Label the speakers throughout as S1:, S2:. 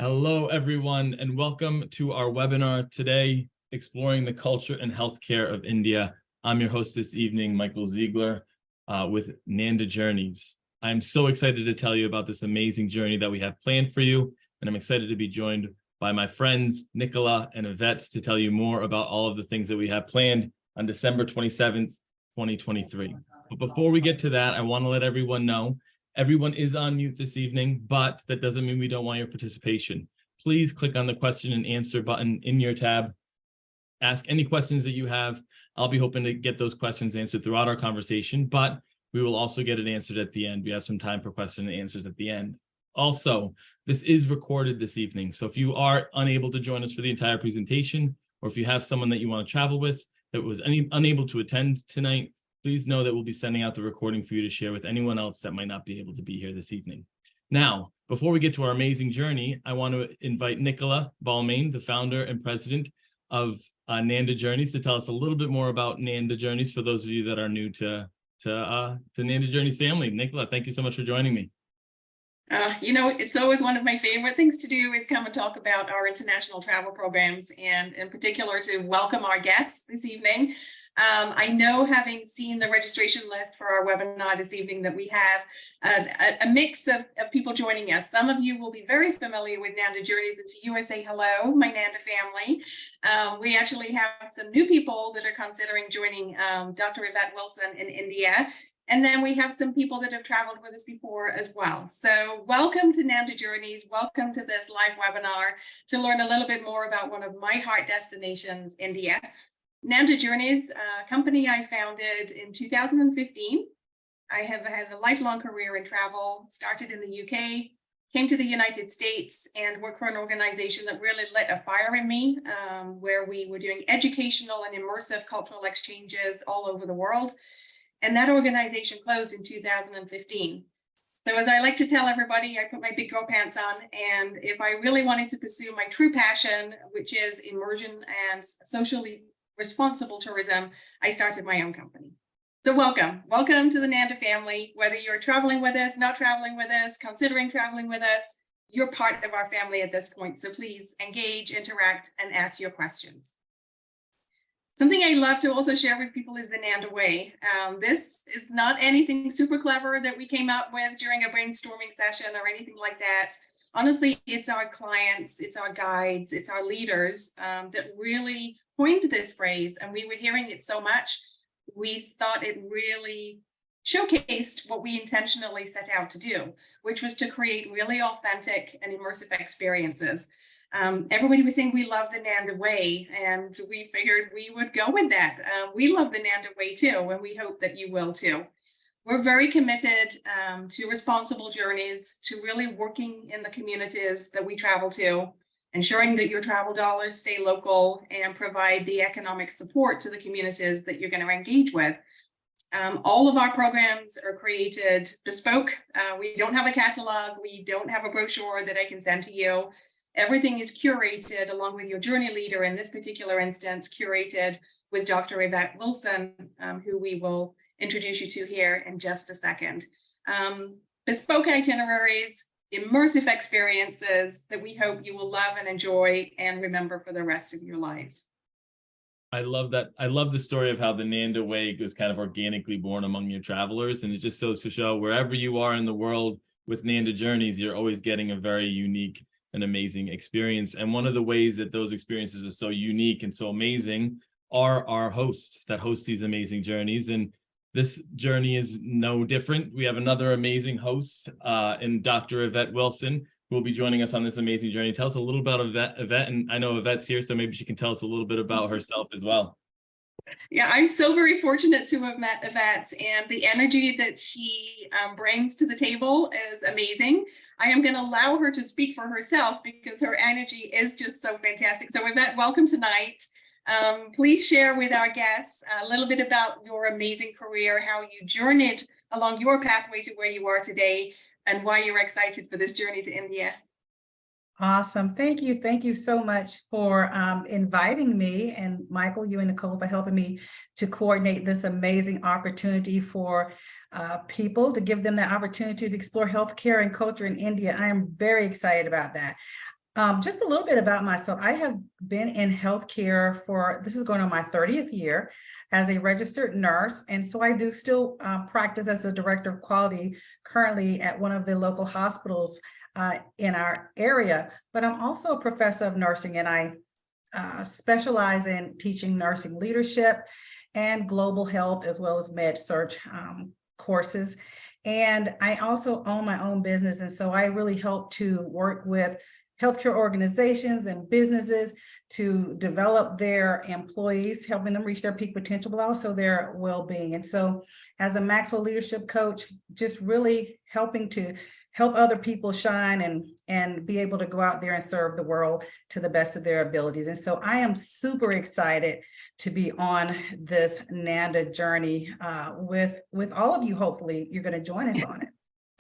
S1: Hello, everyone, and welcome to our webinar today, Exploring the Culture and Healthcare of India. I'm your host this evening, Michael Ziegler, with Nanda Journeys. I'm so excited to tell you about this amazing journey that we have planned for you, and I'm excited to be joined by my friends, Nicola and Evette, to tell you more about all of the things that we have planned on December 27th, 2023. But before we get to that, I want to let everyone know everyone is on mute this evening, but that doesn't mean we don't want your participation. Please click on the question and answer button in your tab. Ask any questions that you have. I'll be hoping to get those questions answered throughout our conversation, but we will also get it answered at the end. We have some time for question and answers at the end. Also, this is recorded this evening. So if you are unable to join us for the entire presentation, or if you have someone that you want to travel with that was unable to attend tonight, please know that we'll be sending out the recording for you to share with anyone else that might not be able to be here this evening. Now, before we get to our amazing journey, I want to invite Nicola Balmain, the founder and president of Nanda Journeys, to tell us a little bit more about Nanda Journeys for those of you that are new to Nanda Journeys family. Nicola, thank you so much for joining me.
S2: It's always one of my favorite things to do is come and talk about our international travel programs, and in particular to welcome our guests this evening. I know, having seen the registration list for our webinar this evening, that we have a mix of people joining us. Some of you will be very familiar with Nanda Journeys, and to you I say hello, my Nanda family. We actually have some new people that are considering joining Dr. Evette Wilson in India. And then we have some people that have traveled with us before as well. So welcome to Nanda Journeys. Welcome to this live webinar to learn a little bit more about one of my heart destinations, India. Nanda Journeys, a company I founded in 2015. I have had a lifelong career in travel, started in the UK, came to the United States and worked for an organization that really lit a fire in me, where we were doing educational and immersive cultural exchanges all over the world. And that organization closed in 2015. So as I like to tell everybody, I put my big girl pants on, and if I really wanted to pursue my true passion, which is immersion and socially responsible tourism, I started my own company. So welcome to the Nanda family. Whether you're traveling with us, not traveling with us, considering traveling with us, you're part of our family at this point. So please engage, interact, and ask your questions. Something I love to also share with people is the Nanda way. This is not anything super clever that we came up with during a brainstorming session or anything like that. Honestly, it's our clients, it's our guides, it's our leaders that really coined this phrase, and we were hearing it so much, we thought it really showcased what we intentionally set out to do, which was to create really authentic and immersive experiences. Everybody was saying we love the Nanda way, and we figured we would go with that. We love the Nanda way too, and we hope that you will too. We're very committed to responsible journeys, to really working in the communities that we travel to, ensuring that your travel dollars stay local and provide the economic support to the communities that you're going to engage with. All of our programs are created bespoke. We don't have a catalog. We don't have a brochure that I can send to you. Everything is curated along with your journey leader, in this particular instance, curated with Dr. Evette Wilson, who we will introduce you to here in just a second. Bespoke itineraries, immersive experiences that we hope you will love and enjoy and remember for the rest of your lives.
S1: I love that. I love the story of how the Nanda way was kind of organically born among your travelers. And it just goes to show wherever you are in the world with Nanda Journeys, you're always getting a very unique and amazing experience. And one of the ways that those experiences are so unique and so amazing are our hosts that host these amazing journeys. And this journey is no different. We have another amazing host in Dr. Evette Wilson, who will be joining us on this amazing journey. Tell us a little about Evette, and I know Evette's here, so maybe she can tell us a little bit about herself as well.
S2: Yeah, I'm so very fortunate to have met Evette, and the energy that she brings to the table is amazing. I am going to allow her to speak for herself because her energy is just so fantastic. So Evette, welcome tonight. Please share with our guests a little bit about your amazing career, how you journeyed along your pathway to where you are today, and why you're excited for this journey to India.
S3: Awesome. Thank you. Thank you so much for inviting me, and Michael, you and Nicole, for helping me to coordinate this amazing opportunity for people, to give them the opportunity to explore healthcare and culture in India. I am very excited about that. Just a little bit about myself. I have been in healthcare for, this is going on my 30th year as a registered nurse. And so I do still practice as a director of quality currently at one of the local hospitals in our area. But I'm also a professor of nursing, and I specialize in teaching nursing leadership and global health, as well as med surg courses. And I also own my own business. And so I really help to work with healthcare organizations and businesses to develop their employees, helping them reach their peak potential, but also their well-being. And so as a Maxwell leadership coach, just really helping to help other people shine and be able to go out there and serve the world to the best of their abilities. And so I am super excited to be on this Nanda journey with all of you. Hopefully you're going to join us on it.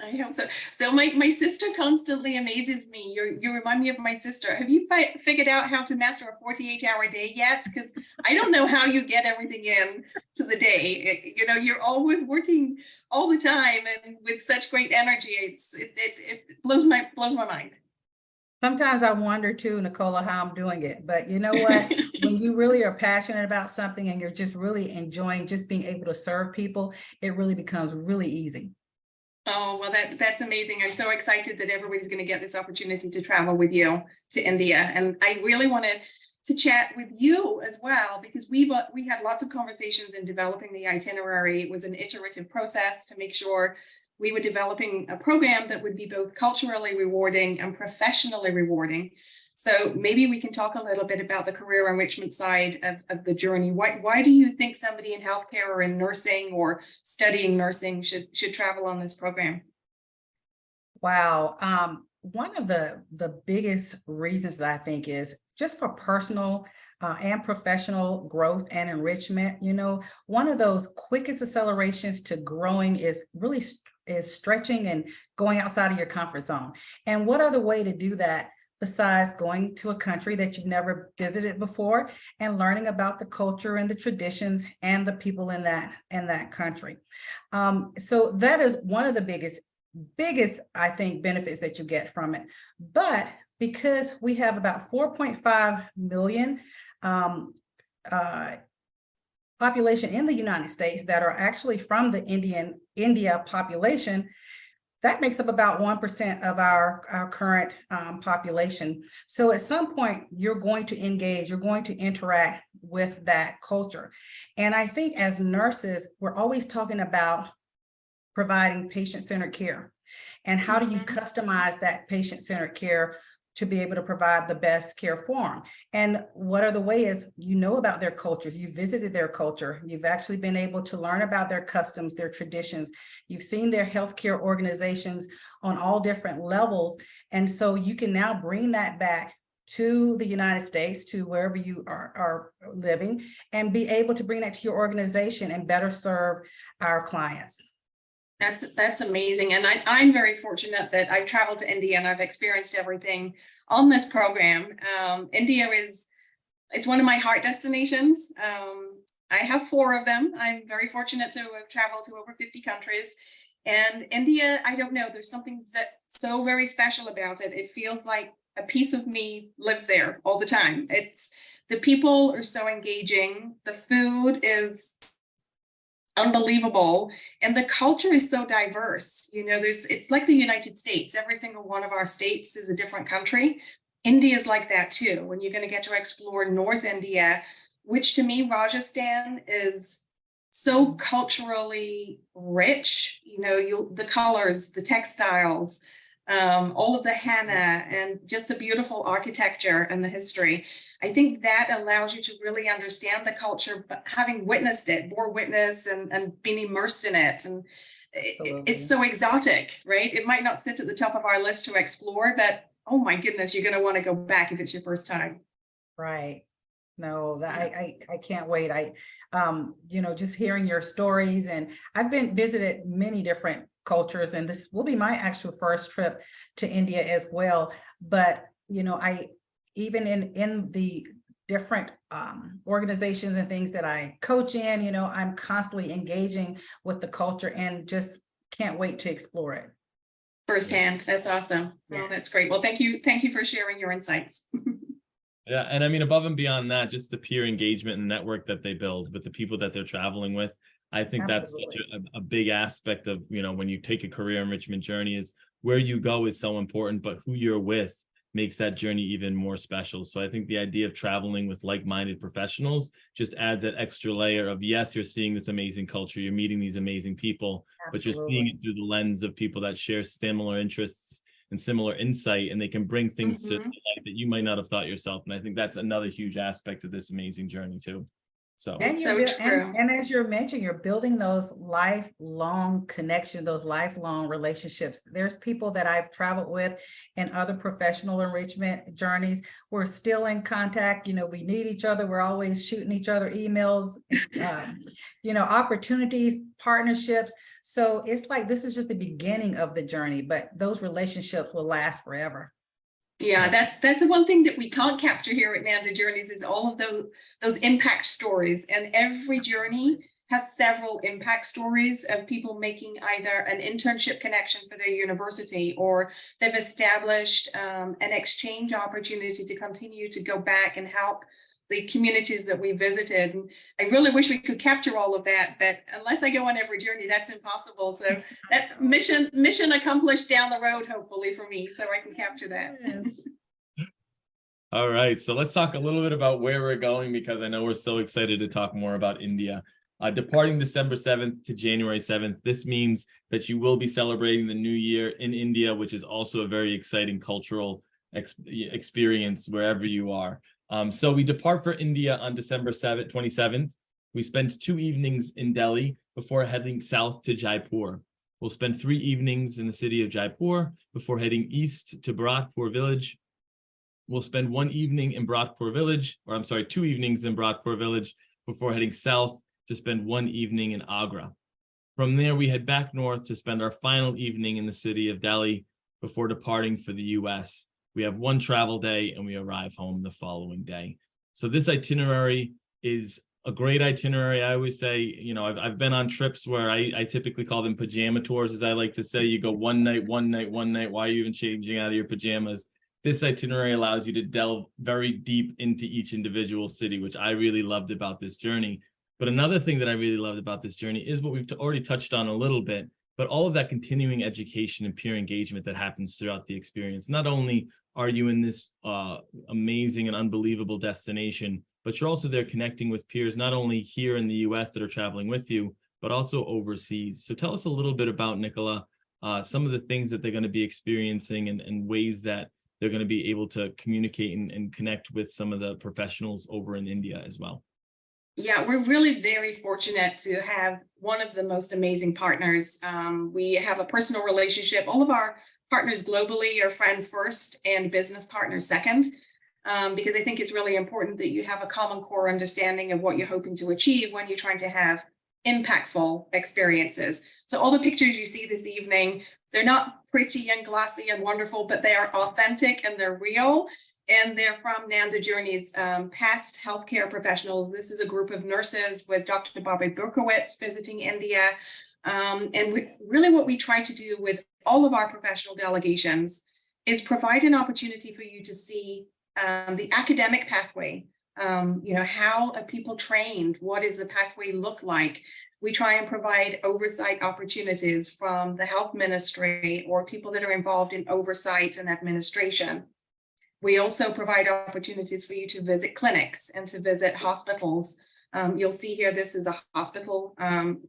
S2: I hope so. So my sister constantly amazes me. You remind me of my sister. Have you figured out how to master a 48-hour day yet? Because I don't know how you get everything in to the day. You know, you're always working all the time and with such great energy. It blows my mind.
S3: Sometimes I wonder too, Nicola, how I'm doing it. But you know what? When you really are passionate about something and you're just really enjoying just being able to serve people, it really becomes really easy.
S2: Oh, well, that's amazing. I'm so excited that everybody's going to get this opportunity to travel with you to India. And I really wanted to chat with you as well, because we had lots of conversations in developing the itinerary. It was an iterative process to make sure we were developing a program that would be both culturally rewarding and professionally rewarding. So maybe we can talk a little bit about the career enrichment side of the journey. Why do you think somebody in healthcare or in nursing or studying nursing should travel on this program?
S3: Wow. One of the biggest reasons that I think is just for personal and professional growth and enrichment. You know, one of those quickest accelerations to growing is really is stretching and going outside of your comfort zone. And what other way to do that besides going to a country that you've never visited before and learning about the culture and the traditions and the people in that country. So that is one of the biggest, I think, benefits that you get from it. But because we have about 4.5 million population in the United States that are actually from the India population, that makes up about 1% of our current population. So at some point, you're going to engage, you're going to interact with that culture. And I think as nurses, we're always talking about providing patient-centered care. And how do you customize that patient-centered care to be able to provide the best care for them? And what are the ways you know about their cultures? You visited their culture. You've actually been able to learn about their customs, their traditions. You've seen their healthcare organizations on all different levels. And so you can now bring that back to the United States, to wherever you are living, and be able to bring that to your organization and better serve our clients.
S2: That's amazing. And I'm very fortunate that I've traveled to India and I've experienced everything on this program. India it's one of my heart destinations. I have 4 of them. I'm very fortunate to have traveled to over 50 countries. And India, I don't know, there's something so very special about it. It feels like a piece of me lives there all the time. The people are so engaging. The food is unbelievable, and the culture is so diverse. You know, it's like the United States. Every single one of our states is a different country. India is like that too. When you're going to get to explore North India, which to me, Rajasthan is so culturally rich. You know, the colors, the textiles, all of the henna, and just the beautiful architecture and the history. I think that allows you to really understand the culture, but having witnessed it, bore witness and been immersed in it. And it's so exotic, right? It might not sit at the top of our list to explore, but oh my goodness, you're going to want to go back if it's your first time.
S3: Right. No, I can't wait. You know, just hearing your stories, and I've visited many different cultures, and this will be my actual first trip to India as well. But, you know, even in the different organizations and things that I coach in, you know, I'm constantly engaging with the culture and just can't wait to explore it.
S2: firsthand. That's awesome. Oh, that's great. Well, thank you. Thank you for sharing your insights.
S1: Yeah, and I mean, above and beyond that, just the peer engagement and network that they build with the people that they're traveling with. I think that's such a big aspect of, when you take a career enrichment journey, is where you go is so important, but who you're with makes that journey even more special. So I think the idea of traveling with like-minded professionals just adds that extra layer of, yes, you're seeing this amazing culture, you're meeting these amazing people, but you're seeing it through the lens of people that share similar interests and similar insight, and they can bring things to light that you might not have thought yourself. And I think that's another huge aspect of this amazing journey too. So,
S3: And
S2: so true.
S3: And as you're mentioning, you're building those lifelong connections, those lifelong relationships. There's people that I've traveled with in other professional enrichment journeys. We're still in contact. We need each other. We're always shooting each other emails, opportunities, partnerships. So it's like, this is just the beginning of the journey, but those relationships will last forever.
S2: Yeah, that's the one thing that we can't capture here at Nanda Journeys, is all of those impact stories. And every journey has several impact stories of people making either an internship connection for their university, or they've established an exchange opportunity to continue to go back and help the communities that we visited. And I really wish we could capture all of that, but unless I go on every journey, that's impossible. So that mission accomplished down the road, hopefully, for me, so I can capture that.
S3: Yes.
S1: all right, so let's talk a little bit about where we're going, because I know we're so excited to talk more about India. Departing December 7th to January 7th, this means that you will be celebrating the new year in India, which is also a very exciting cultural experience wherever you are. So we depart for India on December 27th. We spend 2 evenings in Delhi before heading south to Jaipur. We'll spend 3 evenings in the city of Jaipur before heading east to Bharatpur village. We'll spend 1 evening in Bharatpur village, 2 evenings in Bharatpur village before heading south to spend 1 evening in Agra. From there, we head back north to spend our final evening in the city of Delhi before departing for the US. We have 1 travel day and we arrive home the following day. So this itinerary is a great itinerary. I always say, I've been on trips where I typically call them pajama tours, as I like to say. You go one night. Why are you even changing out of your pajamas? This itinerary allows you to delve very deep into each individual city, which I really loved about this journey. But another thing that I really loved about this journey is what we've already touched on a little bit, but all of that continuing education and peer engagement that happens throughout the experience. Not only are you in this amazing and unbelievable destination, but you're also there connecting with peers, not only here in the US that are traveling with you, but also overseas. So tell us a little bit about, Nicola, some of the things that they're going to be experiencing and ways that they're going to be able to communicate and connect with some of the professionals over in India as well.
S2: Yeah, we're really very fortunate to have one of the most amazing partners. We have a personal relationship. All of our partners globally are friends first and business partners second, because I think it's really important that you have a common core understanding of what you're hoping to achieve when you're trying to have impactful experiences. So all the pictures you see this evening, they're not pretty and glossy and wonderful, but they are authentic and they're real. And they're from Nanda Journeys, past healthcare professionals. This is a group of nurses with Dr. Bobby Berkowitz visiting India. And really what we try to do with all of our professional delegations is provide an opportunity for you to see the academic pathway. How are people trained? What does the pathway look like? We try and provide oversight opportunities from the health ministry or people that are involved in oversight and administration. We also provide opportunities for you to visit clinics and to visit hospitals. You'll see here, this is a hospital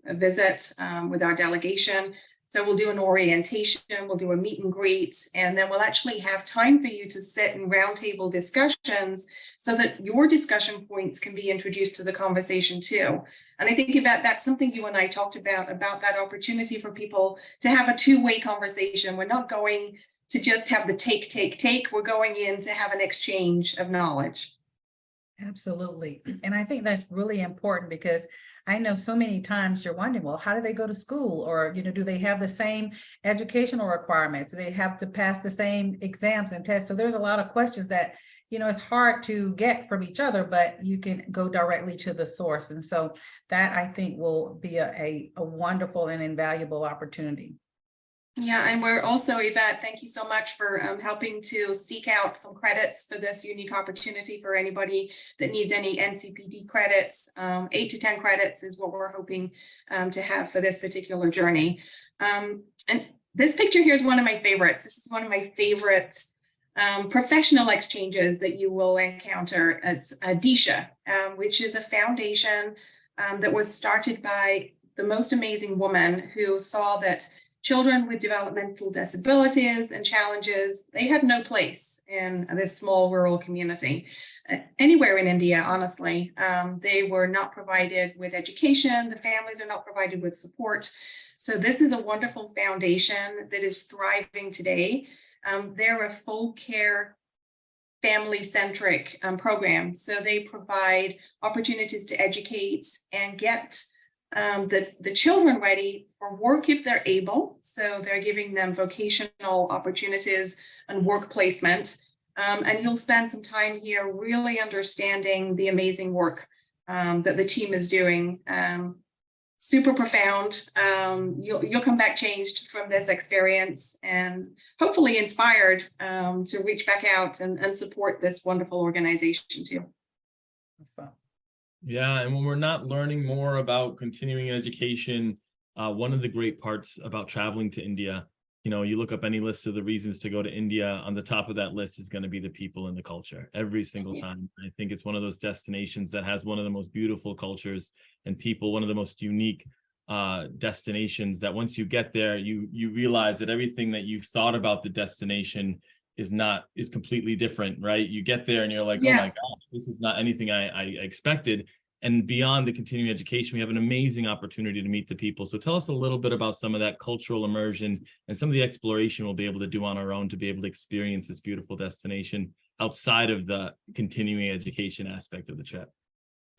S2: visit with our delegation. So we'll do an orientation, we'll do a meet and greet, and then we'll actually have time for you to sit in roundtable discussions so that your discussion points can be introduced to the conversation too. And I think that's something you and I talked about that opportunity for people to have a two-way conversation. We're not going to just have the take. We're going in to have an exchange of knowledge.
S3: Absolutely. And I think that's really important because I know so many times you're wondering, well, how do they go to school? Or, do they have the same educational requirements? Do they have to pass the same exams and tests? So there's a lot of questions that, it's hard to get from each other, but you can go directly to the source. And so that I think will be a wonderful and invaluable opportunity.
S2: Yeah, and we're also, Evette, thank you so much for helping to seek out some credits for this unique opportunity for anybody that needs any NCPD credits. 8 to 10 credits is what we're hoping to have for this particular journey. And this picture here is one of my favorites. This is one of my favorite professional exchanges that you will encounter as Disha, which is a foundation that was started by the most amazing woman who saw that children with developmental disabilities and challenges, they had no place in this small rural community. Anywhere in India, honestly, they were not provided with education. The families are not provided with support. So this is a wonderful foundation that is thriving today. They're a full care family-centric program. So they provide opportunities to educate and get the children ready for work if they're able. So they're giving them vocational opportunities and work placement. And you'll spend some time here really understanding the amazing work that the team is doing. Super profound. You'll come back changed from this experience and hopefully inspired to reach back out and support this wonderful organization too.
S3: Awesome.
S1: Yeah, and when we're not learning more about continuing education, one of the great parts about traveling to India, you look up any list of the reasons to go to India, on the top of that list is going to be the people and the culture every single time. I think it's one of those destinations that has one of the most beautiful cultures and people, one of the most unique destinations that once you get there, you realize that everything that you thought about the destination is completely different, right? You get there and you're like, oh my gosh, this is not anything I expected. And beyond the continuing education, we have an amazing opportunity to meet the people. So tell us a little bit about some of that cultural immersion and some of the exploration we'll be able to do on our own to be able to experience this beautiful destination outside of the continuing education aspect of the trip.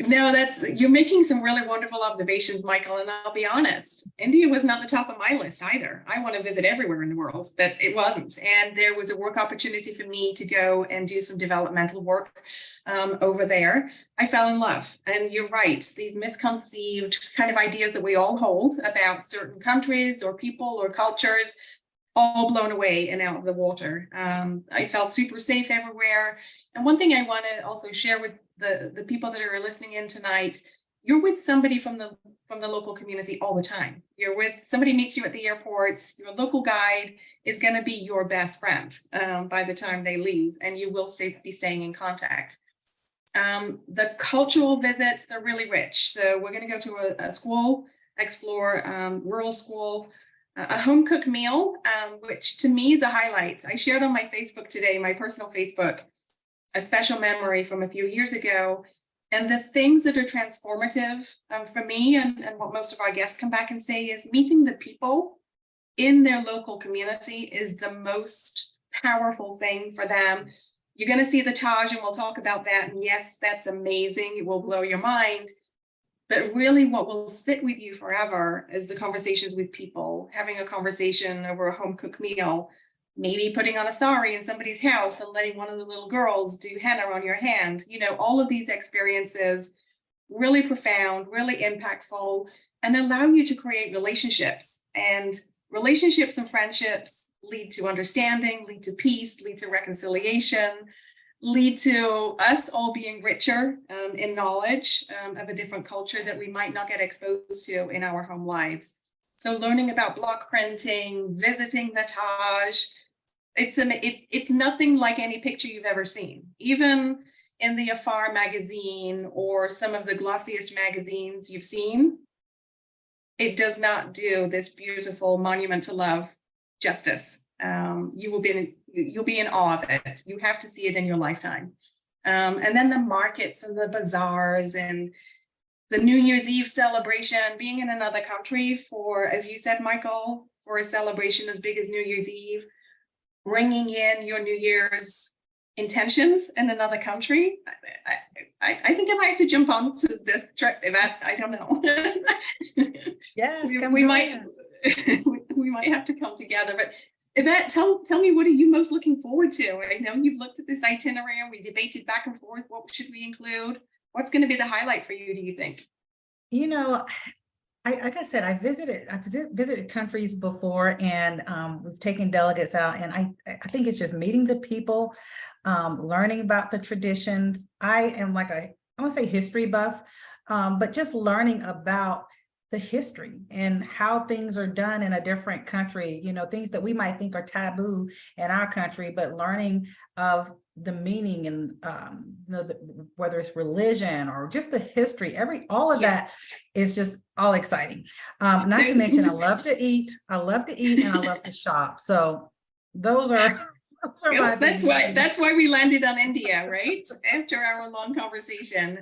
S2: No, you're making some really wonderful observations, Michael, and I'll be honest, India was not the top of my list either. I want to visit everywhere in the world, but it wasn't. And there was a work opportunity for me to go and do some developmental work over there. I fell in love. And you're right, these misconceived kind of ideas that we all hold about certain countries or people or cultures, all blown away and out of the water. I felt super safe everywhere. And one thing I want to also share with the people that are listening in tonight, you're with somebody from the local community all the time. You're with somebody meets you at the airports. Your local guide is going to be your best friend by the time they leave, and you will be staying in contact. The cultural visits, they're really rich. So we're going to go to a school, explore rural school, a home cooked meal, which to me is a highlight. I shared on my Facebook today, my personal Facebook, a special memory from a few years ago. And the things that are transformative for me and what most of our guests come back and say is meeting the people in their local community is the most powerful thing for them. You're going to see the Taj, and we'll talk about that. And yes, that's amazing. It will blow your mind. But really what will sit with you forever is the conversations with people, having a conversation over a home cooked meal, maybe putting on a sari in somebody's house and letting one of the little girls do henna on your hand. All of these experiences, really profound, really impactful, and allow you to create relationships. And relationships and friendships lead to understanding, lead to peace, lead to reconciliation, lead to us all being richer in knowledge of a different culture that we might not get exposed to in our home lives. So learning about block printing, visiting the Taj, it's nothing like any picture you've ever seen. Even in the Afar magazine or some of the glossiest magazines you've seen, it does not do this beautiful monument to love justice. You'll be in awe of it. You have to see it in your lifetime. And then the markets and the bazaars and the New Year's Eve celebration, being in another country for, as you said, Michael, for a celebration as big as New Year's Eve, bringing in your New Year's intentions in another country. I think I might have to jump on to this trip, Evette. I don't know.
S3: Yes,
S2: we might have to come together. But Evette, tell me, what are you most looking forward to? I know you've looked at this itinerary and we debated back and forth. What should we include? What's going to be the highlight for you, do you think?
S3: like I said, visited countries before, and we've taken delegates out, and I think it's just meeting the people, learning about the traditions. I am like I want to say history buff, but just learning about the history and how things are done in a different country, things that we might think are taboo in our country, but learning of the meaning and whether it's religion or just the history, all of that is just all exciting. Not to mention, I love to eat, and I love to shop. So those are my
S2: that's why we landed on India, right? After our long conversation.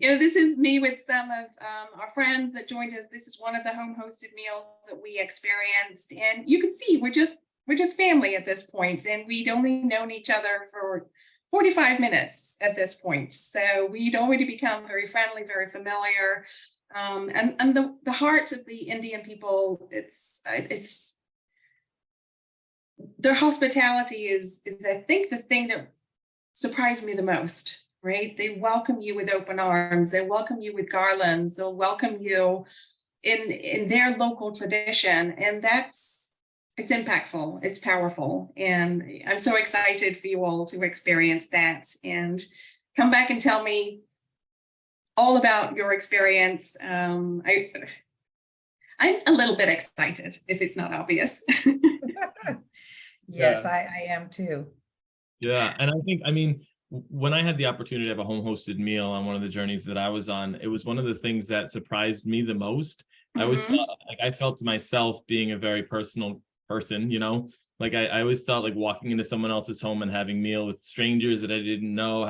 S2: This is me with some of our friends that joined us. This is one of the home hosted meals that we experienced, and you can see we're just family at this point, and we'd only known each other for 45 minutes at this point. So we'd already become very friendly, very familiar. And the heart of the Indian people, it's their hospitality is I think the thing that surprised me the most, right? They welcome you with open arms. They welcome you with garlands. They'll welcome you in their local tradition. And it's impactful, it's powerful. And I'm so excited for you all to experience that and come back and tell me all about your experience. I'm a little bit excited, if it's not obvious.
S3: Yes, I am too.
S1: Yeah. And when I had the opportunity to have a home hosted meal on one of the journeys that I was on, it was one of the things that surprised me the most. I always thought, I felt myself being a very personal person, I always thought like walking into someone else's home and having meal with strangers that I didn't know,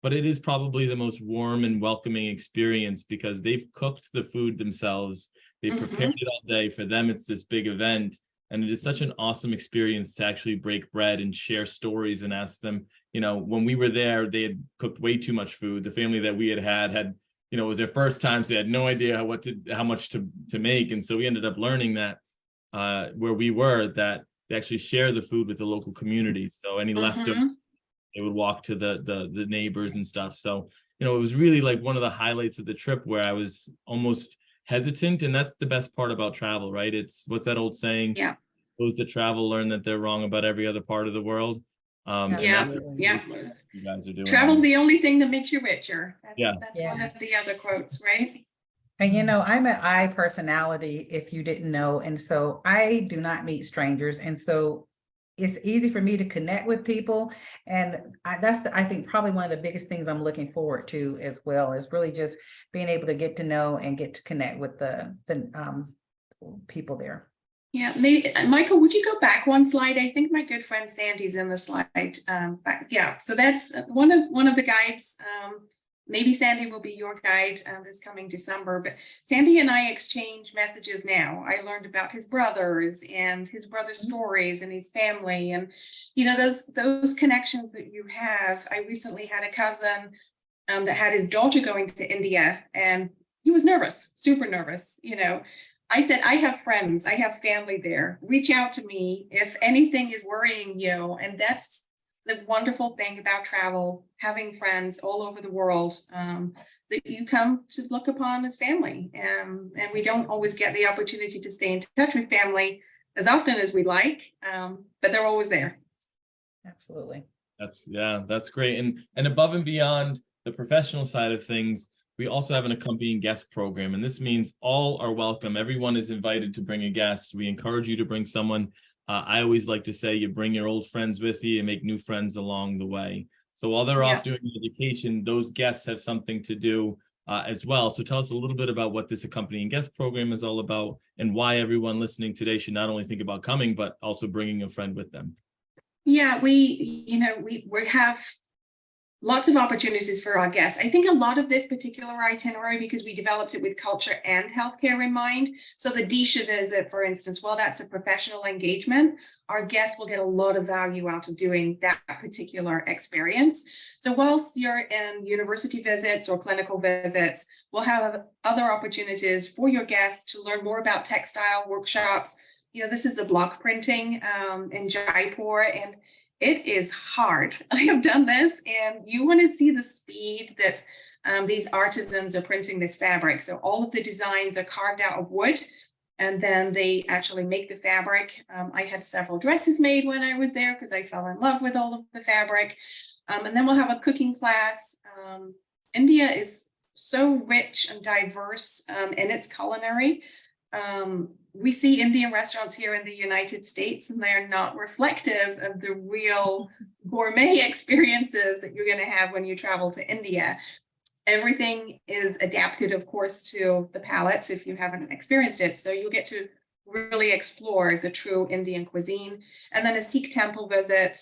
S1: but it is probably the most warm and welcoming experience because they've cooked the food themselves. They prepared it all day. For them, it's this big event. And it is such an awesome experience to actually break bread and share stories and ask them, when we were there, they had cooked way too much food. The family that we had, it was their first time, so they had no idea how much to make. And so we ended up learning that where we were, that they actually share the food with the local community. So any leftover, they would walk to the neighbors and stuff. So, it was really like one of the highlights of the trip where I was almost hesitant. And that's the best part about travel, right? It's what's that old saying? Yeah. Those that travel learn that they're wrong about every other part of the world. You guys are doing.
S2: Travel's the only thing that makes you richer. That's one of the other quotes, right?
S3: And I'm an I personality, if you didn't know. And so I do not meet strangers. And so it's easy for me to connect with people. And I think probably one of the biggest things I'm looking forward to as well is really just being able to get to know and get to connect with the people there.
S2: Yeah, maybe Michael, would you go back one slide? I think my good friend Sandy's in the slide. So that's one of the guides. Maybe Sandy will be your guide this coming December, but Sandy and I exchange messages now. I learned about his brothers and his brother's stories and his family, and those connections that you have. I recently had a cousin that had his daughter going to India, and he was nervous, super nervous. I said, I have friends, I have family there. Reach out to me if anything is worrying you, and that's the wonderful thing about travel, having friends all over the world that you come to look upon as family. And we don't always get the opportunity to stay in touch with family as often as we'd like, but they're always there.
S3: Absolutely.
S1: That's great. And above and beyond the professional side of things, we also have an accompanying guest program. And this means all are welcome. Everyone is invited to bring a guest. We encourage you to bring someone. I always like to say you bring your old friends with you and make new friends along the way. So while they're off doing education, those guests have something to do as well. So tell us a little bit about what this accompanying guest program is all about and why everyone listening today should not only think about coming, but also bringing a friend with them.
S2: Yeah, we have lots of opportunities for our guests. I think a lot of this particular itinerary, because we developed it with culture and healthcare in mind. So the Disha visit, for instance, well, that's a professional engagement. Our guests will get a lot of value out of doing that particular experience. So whilst you're in university visits or clinical visits, we'll have other opportunities for your guests to learn more about textile workshops. This is the block printing in Jaipur, and It is hard. I have done this, and you want to see the speed that these artisans are printing this fabric. So all of the designs are carved out of wood, and then they actually make the fabric. I had several dresses made when I was there because I fell in love with all of the fabric. And then we'll have a cooking class. India is so rich and diverse in its culinary. We see Indian restaurants here in the United States, and they're not reflective of the real gourmet experiences that you're going to have when you travel to India. Everything is adapted, of course, to the palate if you haven't experienced it. So you'll get to really explore the true Indian cuisine. And then a Sikh temple visit,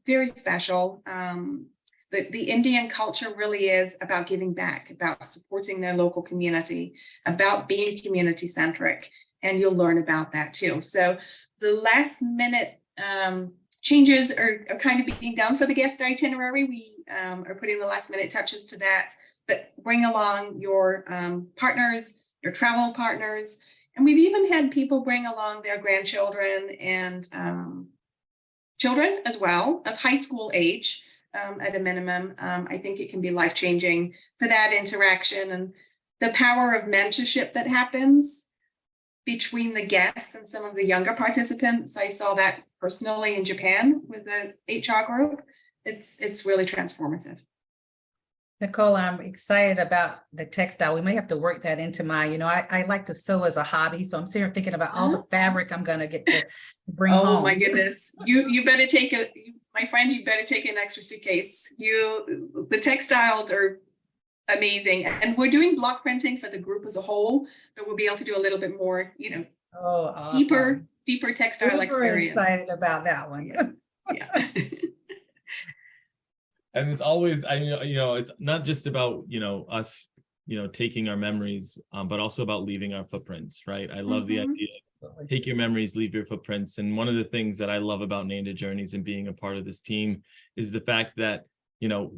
S2: very special. The Indian culture really is about giving back, about supporting their local community, about being community centric. And you'll learn about that too. So the last minute changes are kind of being done for the guest itinerary. We are putting the last minute touches to that, but bring along your partners, your travel partners. And we've even had people bring along their grandchildren and children as well of high school age at a minimum. I think it can be life-changing for that interaction and the power of mentorship that happens between the guests and some of the younger participants. I saw that personally in Japan with the HR group. It's really transformative.
S3: Nicole, I'm excited about the textile. We may have to work that into my, I like to sew as a hobby. So I'm sitting here thinking about all the fabric I'm going to get to bring home.
S2: Oh my goodness. You better take my friend, you better take an extra suitcase. The textiles are amazing. And we're doing block printing for the group as a whole, but we'll be able to do a little bit more,
S3: awesome.
S2: deeper textile
S3: Super
S2: experience.
S3: Excited about that one.
S2: Yeah.
S1: And it's always, it's not just about, us, taking our memories, but also about leaving our footprints, right? I love the idea of take your memories, leave your footprints. And one of the things that I love about Nanda Journeys and being a part of this team is the fact that,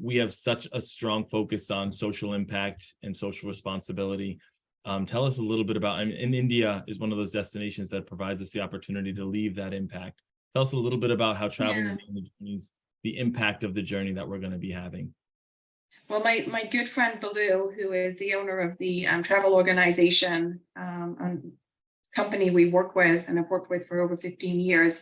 S1: we have such a strong focus on social impact and social responsibility. Tell us a little bit about, and India is one of those destinations that provides us the opportunity to leave that impact. Tell us a little bit about how traveling with Nanda Journeys, the impact of the journey that we're going to be having.
S2: Well, my good friend Balu, who is the owner of the travel organization company we work with and have worked with for over 15 years,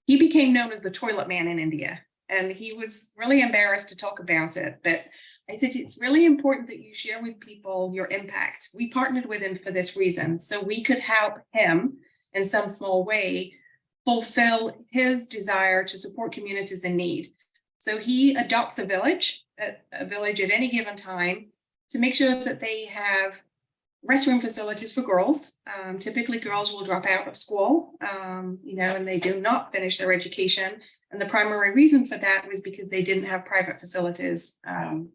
S2: he became known as the toilet man in India. And he was really embarrassed to talk about it. But I said, it's really important that you share with people your impact. We partnered with him for this reason, so we could help him in some small way fulfill his desire to support communities in need. So he adopts a village at any given time to make sure that they have restroom facilities for girls. Typically girls will drop out of school, and they do not finish their education. And the primary reason for that was because they didn't have private facilities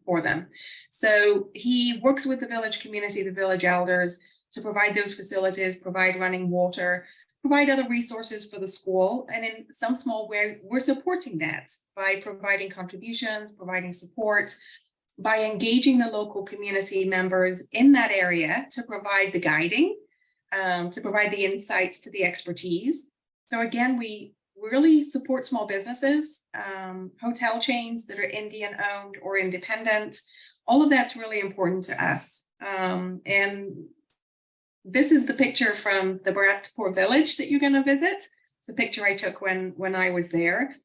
S2: for them. So he works with the village community, the village elders, to provide those facilities, provide running water, provide other resources for the school. And in some small way, we're supporting that by providing contributions, providing support, by engaging the local community members in that area to provide the guiding, to provide the insights to the expertise. So again, we really support small businesses, hotel chains that are Indian owned or independent. All of that's really important to us. And this is the picture from the Bharatpur village that you're going to visit. It's the picture I took when I was there.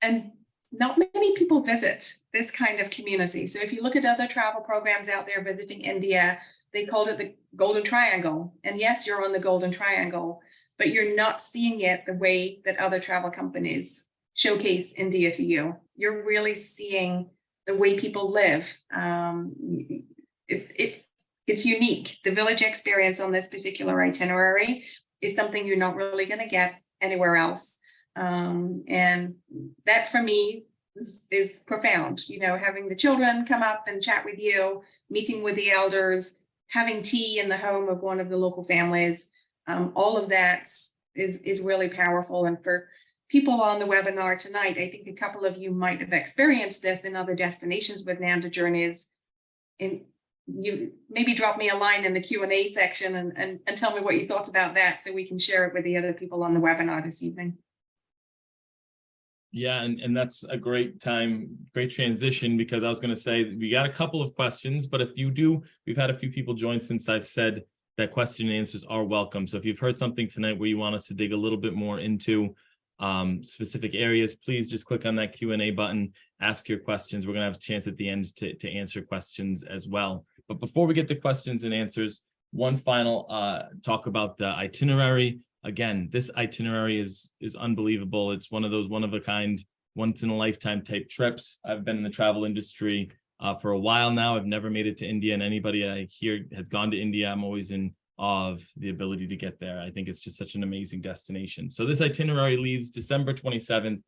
S2: And not many people visit this kind of community. So if you look at other travel programs out there visiting India, they called it the Golden Triangle. And yes, you're on the Golden Triangle, but you're not seeing it the way that other travel companies showcase India to you. You're really seeing the way people live. It's unique. The village experience on this particular itinerary is something you're not really going to get anywhere else. And that for me is profound, having the children come up and chat with you, meeting with the elders, having tea in the home of one of the local families. All of that is really powerful. And for people on the webinar tonight, I think a couple of you might have experienced this in other destinations with Nanda Journeys. And you maybe drop me a line in the Q&A section and tell me what you thought about that so we can share it with the other people on the webinar this evening.
S1: Yeah, and that's a great transition, because I was going to say we got a couple of questions, but if you do, we've had a few people join since I've said that question and answers are welcome. So if you've heard something tonight where you want us to dig a little bit more into specific areas, please just click on that Q&A button, ask your questions. We're going to have a chance at the end to answer questions as well. But before we get to questions and answers, one final talk about the itinerary. Again, this itinerary is unbelievable. It's one of those one-of-a-kind, once-in-a-lifetime type trips. I've been in the travel industry for a while now. I've never made it to India, and anybody I hear has gone to India, I'm always in awe of the ability to get there. I think it's just such an amazing destination. So this itinerary leaves December 27th.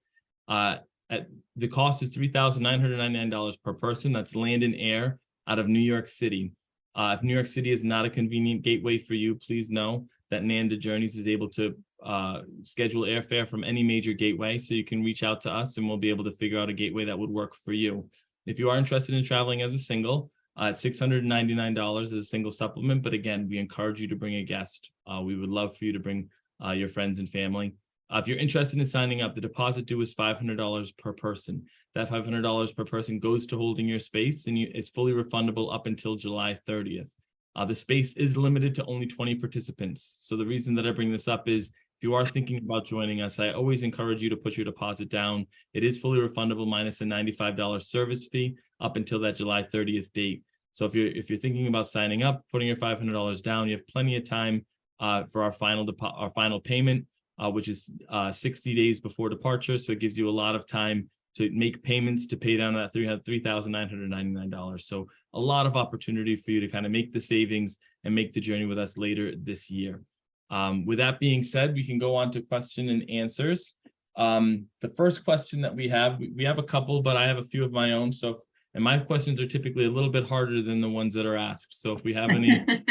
S1: The cost is $3,999 per person. That's land and air out of New York City. If New York City is not a convenient gateway for you, please know that Nanda Journeys is able to schedule airfare from any major gateway. So you can reach out to us and we'll be able to figure out a gateway that would work for you. If you are interested in traveling as a single, it's $699 as a single supplement. But again, we encourage you to bring a guest. We would love for you to bring your friends and family. If you're interested in signing up, the deposit due is $500 per person. That $500 per person goes to holding your space, and it's fully refundable up until July 30th. The space is limited to only 20 participants. So the reason that I bring this up is, if you are thinking about joining us, I always encourage you to put your deposit down. It is fully refundable minus a $95 service fee up until that July 30th date. So if you're thinking about signing up, putting your $500 down, you have plenty of time for our final payment, which is 60 days before departure. So it gives you a lot of time to make payments to pay down that $3,999. So a lot of opportunity for you to kind of make the savings and make the journey with us later this year. With that being said, we can go on to question and answers. The first question that we have a couple, but I have a few of my own. And my questions are typically a little bit harder than the ones that are asked. So if we have anybody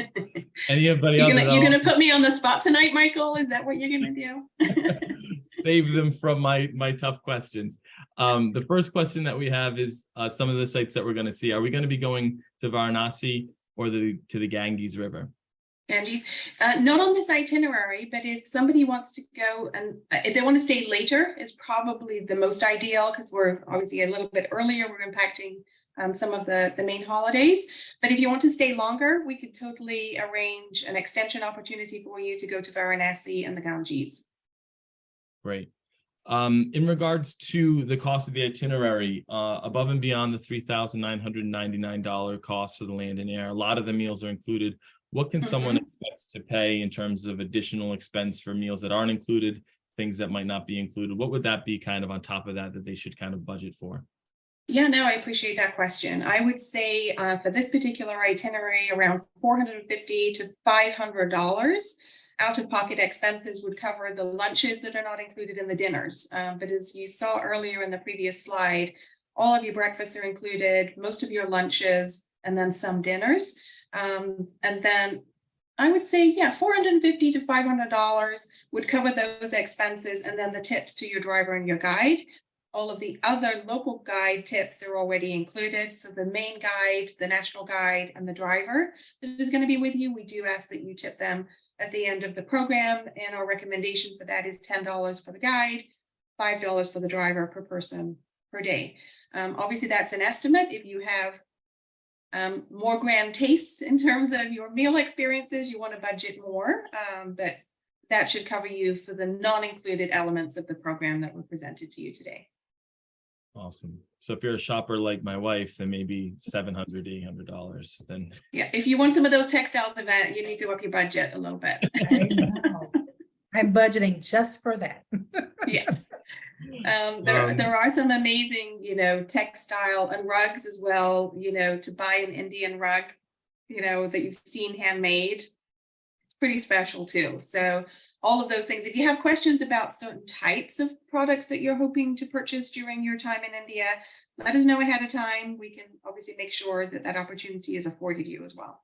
S1: else,
S2: you're gonna put me on the spot tonight, Michael. Is that what you're gonna do?
S1: Save them from my tough questions. The first question that we have is some of the sites that we're going to see. Are we going to be going to Varanasi or to the Ganges River?
S2: Ganges, not on this itinerary, but if somebody wants to go and if they want to stay later, is probably the most ideal, because we're obviously a little bit earlier. We're impacting some of the main holidays. But if you want to stay longer, we could totally arrange an extension opportunity for you to go to Varanasi and the Ganges.
S1: Great. In regards to the cost of the itinerary, above and beyond the $3,999 cost for the land and air, a lot of the meals are included. What can someone expect to pay in terms of additional expense for meals that aren't included, things that might not be included? What would that be kind of on top of that they should kind of budget for?
S2: Yeah, no, I appreciate that question. I would say for this particular itinerary, around $450 to $500 out-of-pocket expenses would cover the lunches that are not included in the dinners. But as you saw earlier in the previous slide, all of your breakfasts are included, most of your lunches, and then some dinners. And then I would say, yeah, $450 to $500 would cover those expenses, and then the tips to your driver and your guide. All of the other local guide tips are already included. So the main guide, the national guide, and the driver that is going to be with you, we do ask that you tip them at the end of the program. And our recommendation for that is $10 for the guide, $5 for the driver per person per day. Obviously, that's an estimate. If you have more grand tastes in terms of your meal experiences, you want to budget more, but that should cover you for the non-included elements of the program that were presented to you today.
S1: Awesome. So if you're a shopper like my wife, then maybe $700, $800. Then
S2: yeah, if you want some of those textiles, Evette, you need to up your budget a little bit.
S3: I know. I'm budgeting just for that.
S2: Yeah. There are some amazing, textile and rugs as well, to buy an Indian rug, that you've seen handmade. It's pretty special too. So all of those things. If you have questions about certain types of products that you're hoping to purchase during your time in India, let us know ahead of time. We can obviously make sure that that opportunity is afforded you as well.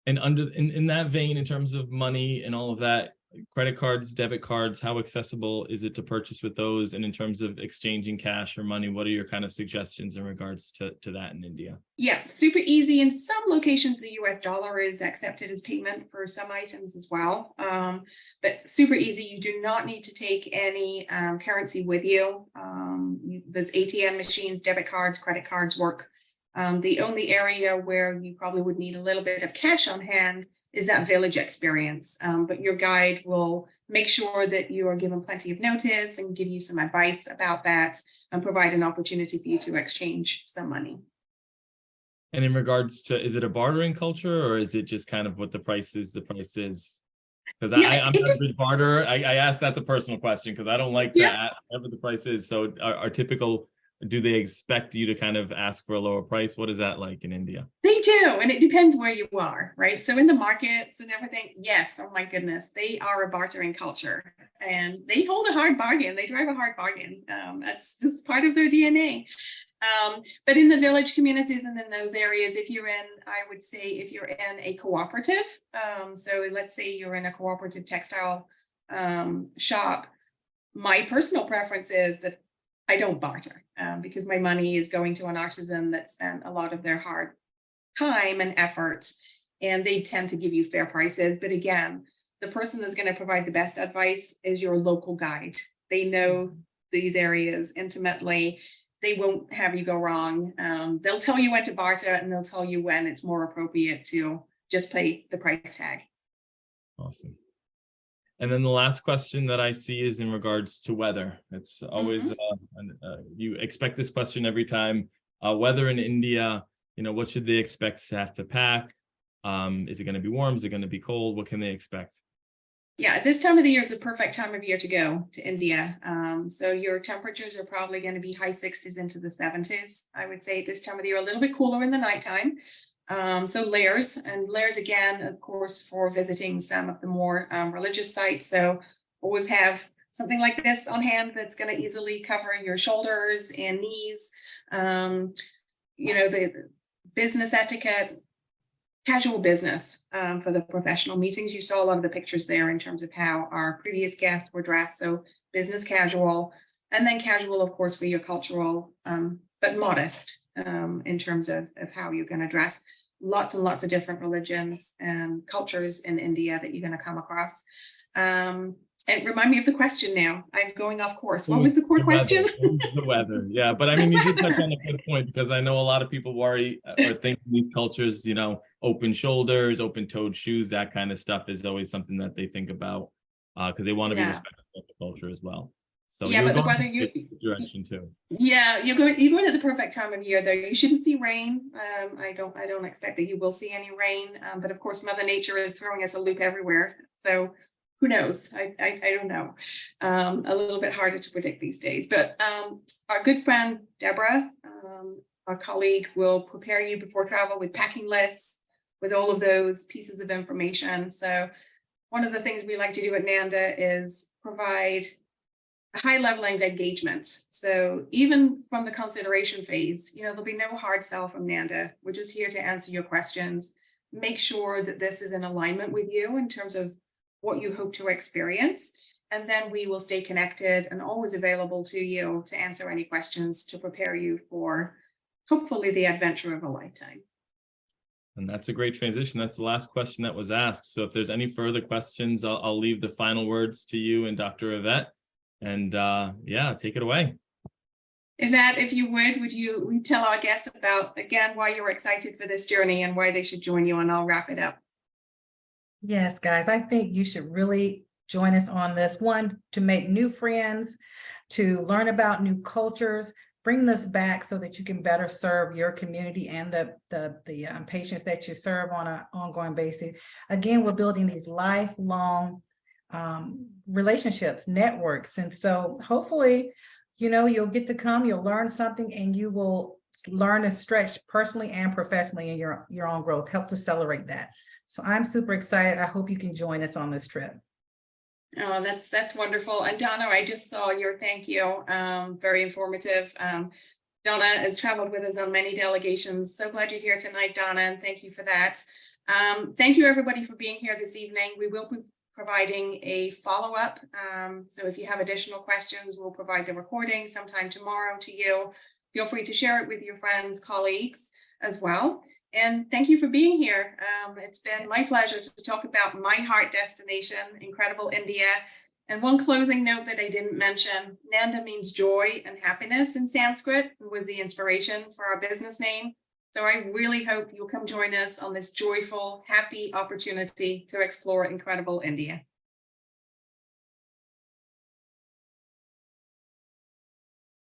S1: And in that vein, in terms of money and all of that, credit cards, debit cards, how accessible is it to purchase with those? And in terms of exchanging cash or money, what are your kind of suggestions in regards to that in India?
S2: Yeah, super easy. In some locations, the US dollar is accepted as payment for some items as well. But super easy. You do not need to take any currency with you. There's ATM machines, debit cards, credit cards work. The only area where you probably would need a little bit of cash on hand is that village experience. But your guide will make sure that you are given plenty of notice and give you some advice about that and provide an opportunity for you to exchange some money.
S1: And in regards to, is it a bartering culture, or is it just kind of what the price is, Because
S2: Yeah,
S1: I'm not a big barterer. I asked, that's a personal question because I don't like to ask whatever the price is. So our typical, do they expect you to kind of ask for a lower price? What is that like in India?
S2: They do, and it depends where you are, right? So in the markets and everything, yes, oh my goodness, they are a bartering culture, and they hold a hard bargain. They drive a hard bargain. That's just part of their DNA. But in the village communities and in those areas, if you're in, I would say, if you're in a cooperative, so let's say you're in a cooperative textile shop, my personal preference is that I don't barter because my money is going to an artisan that spent a lot of their hard time and effort, and they tend to give you fair prices. But again, the person that's going to provide the best advice is your local guide. They know these areas intimately. They won't have you go wrong. They'll tell you when to barter, and they'll tell you when it's more appropriate to just pay the price tag.
S1: Awesome. And then the last question that I see is in regards to weather. It's always, you expect this question every time. Weather in India, what should they expect to have to pack? Is it going to be warm? Is it going to be cold? What can they expect?
S2: Yeah, this time of the year is the perfect time of year to go to India. So your temperatures are probably going to be high 60s into the 70s. I would say this time of the year, a little bit cooler in the nighttime. So layers again, of course, for visiting some of the more religious sites. So always have something like this on hand that's going to easily cover your shoulders and knees. The business etiquette, casual business for the professional meetings. You saw a lot of the pictures there in terms of how our previous guests were dressed. So business casual, and then casual, of course, for your cultural, but modest in terms of how you're going to dress. Lots and lots of different religions and cultures in India that you're going to come across. And remind me of the question now. I'm going off course. What was the core question?
S1: The weather. Yeah, but I mean, you did touch on a good point, because I know a lot of people worry or think in these cultures, open shoulders, open-toed shoes, that kind of stuff is always something that they think about because they want to be respectful of the culture as well. So
S2: yeah, but the weather,
S1: direction too.
S2: Yeah, you're going at the perfect time of year though. You shouldn't see rain. I don't expect that you will see any rain. But of course, Mother Nature is throwing us a loop everywhere. So who knows? I don't know. A little bit harder to predict these days. But our good friend Deborah, our colleague, will prepare you before travel with packing lists, with all of those pieces of information. So one of the things we like to do at Nanda is provide a high level of engagement. So even from the consideration phase, there'll be no hard sell from Nanda. We're just here to answer your questions, make sure that this is in alignment with you in terms of what you hope to experience. And then we will stay connected and always available to you to answer any questions, to prepare you for hopefully the adventure of a lifetime.
S1: And that's a great transition. That's the last question that was asked. So if there's any further questions, I'll leave the final words to you and Dr. Evette. And take it away.
S2: Evette, if you would you tell our guests about, again, why you're excited for this journey and why they should join you, and I'll wrap it up.
S3: Yes, guys, I think you should really join us on this one, to make new friends, to learn about new cultures, bring this back so that you can better serve your community and the patients that you serve on an ongoing basis. Again, we're building these lifelong relationships, networks. And so hopefully, you'll get to come, you'll learn something, and you will learn and stretch personally and professionally in your own growth, help to celebrate that. So I'm super excited. I hope you can join us on this trip.
S2: Oh, that's wonderful. And Donna, I just saw your thank you. Very informative. Donna has traveled with us on many delegations. So glad you're here tonight, Donna, and thank you for that. Thank you everybody for being here this evening. We will be providing a follow-up. So if you have additional questions, we'll provide the recording sometime tomorrow to you. Feel free to share it with your friends, colleagues as well. And thank you for being here. It's been my pleasure to talk about my heart destination, incredible India. And one closing note that I didn't mention, Nanda means joy and happiness in Sanskrit, and was the inspiration for our business name. So I really hope you'll come join us on this joyful, happy opportunity to explore incredible India.